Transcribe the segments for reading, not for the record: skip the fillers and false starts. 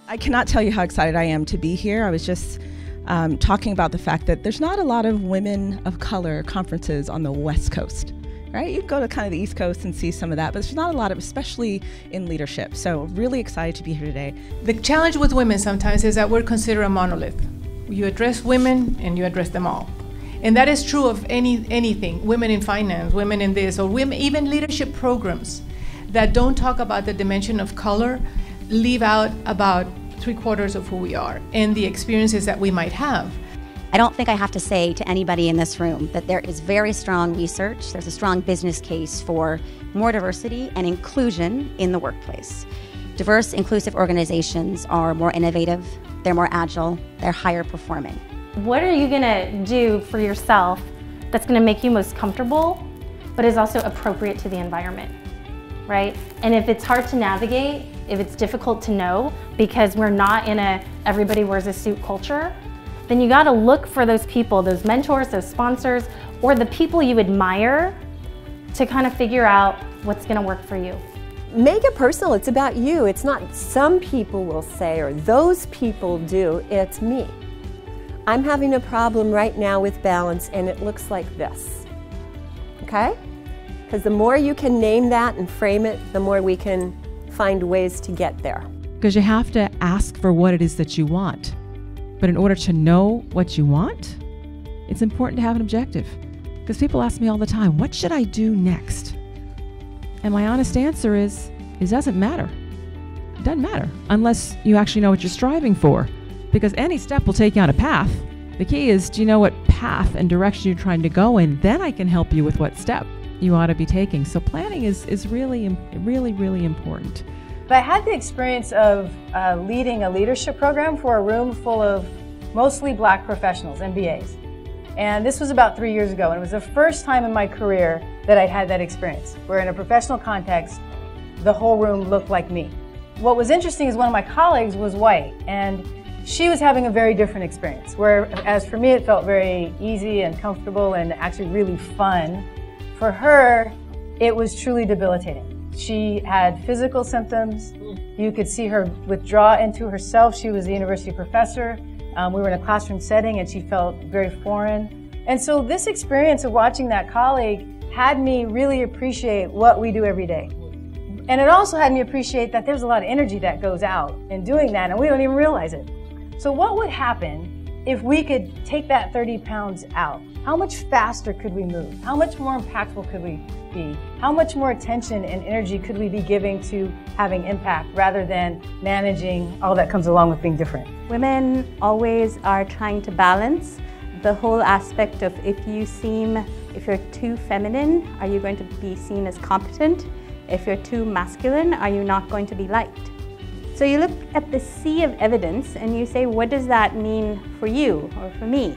I cannot tell you how excited I am to be here. I was just talking about the fact that there's not a lot of women of color conferences on the West Coast, right? You go to kind of the East Coast and see some of that, but there's not a lot of, especially in leadership. So really excited to be here today. The challenge with women sometimes is that we're considered a monolith. You address women and you address them all. And that is true of anything, women in finance, women in this, or women, even leadership programs that don't talk about the dimension of color, leave out about 3/4 of who we are and the experiences that we might have. I don't think I have to say to anybody in this room that there is very strong research, there's a strong business case for more diversity and inclusion in the workplace. Diverse, inclusive organizations are more innovative, they're more agile, they're higher performing. What are you gonna do for yourself that's gonna make you most comfortable, but is also appropriate to the environment, right? And if it's hard to navigate, if it's difficult to know, because we're not in a everybody wears a suit culture, then you gotta look for those people, those mentors, those sponsors, or the people you admire to kind of figure out what's gonna work for you. Make it personal, it's about you. It's not some people will say or those people do, it's me. I'm having a problem right now with balance and it looks like this, okay? Because the more you can name that and frame it, the more we can find ways to get there. Because you have to ask for what it is that you want. But in order to know what you want, it's important to have an objective. Because people ask me all the time, what should I do next? And my honest answer is, it doesn't matter. It doesn't matter unless you actually know what you're striving for. Because any step will take you on a path. The key is, do you know what path and direction you're trying to go in? Then I can help you with what step you ought to be taking. So planning is really important. But I had the experience of leading a leadership program for a room full of mostly black professionals, MBAs. And this was about 3 years ago, and it was the first time in my career that I'd had that experience, where in a professional context, the whole room looked like me. What was interesting is one of my colleagues was white, and she was having a very different experience, whereas for me it felt very easy and comfortable and actually really fun. For her, it was truly debilitating. She had physical symptoms. You could see her withdraw into herself. She was a university professor. We were in a classroom setting and she felt very foreign. And so this experience of watching that colleague had me really appreciate what we do every day. And it also had me appreciate that there's a lot of energy that goes out in doing that and we don't even realize it. So what would happen if we could take that 30 pounds out? How much faster could we move? How much more impactful could we be? How much more attention and energy could we be giving to having impact rather than managing all that comes along with being different? Women always are trying to balance the whole aspect of if you're too feminine, are you going to be seen as competent? If you're too masculine, are you not going to be liked? So you look at the sea of evidence and you say, what does that mean for you or for me?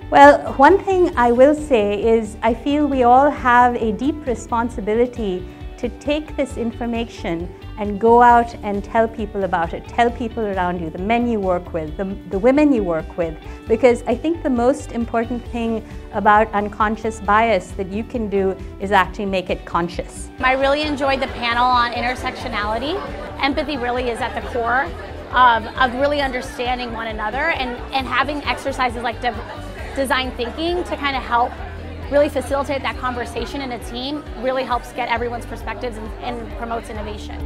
Well, one thing I will say is I feel we all have a deep responsibility to take this information and go out and tell people about it, tell people around you, the men you work with, the women you work with, because I think the most important thing about unconscious bias that you can do is actually make it conscious. I really enjoyed the panel on intersectionality. Empathy really is at the core of really understanding one another and having exercises like design thinking to kind of help really facilitate that conversation in a team really helps get everyone's perspectives and promotes innovation.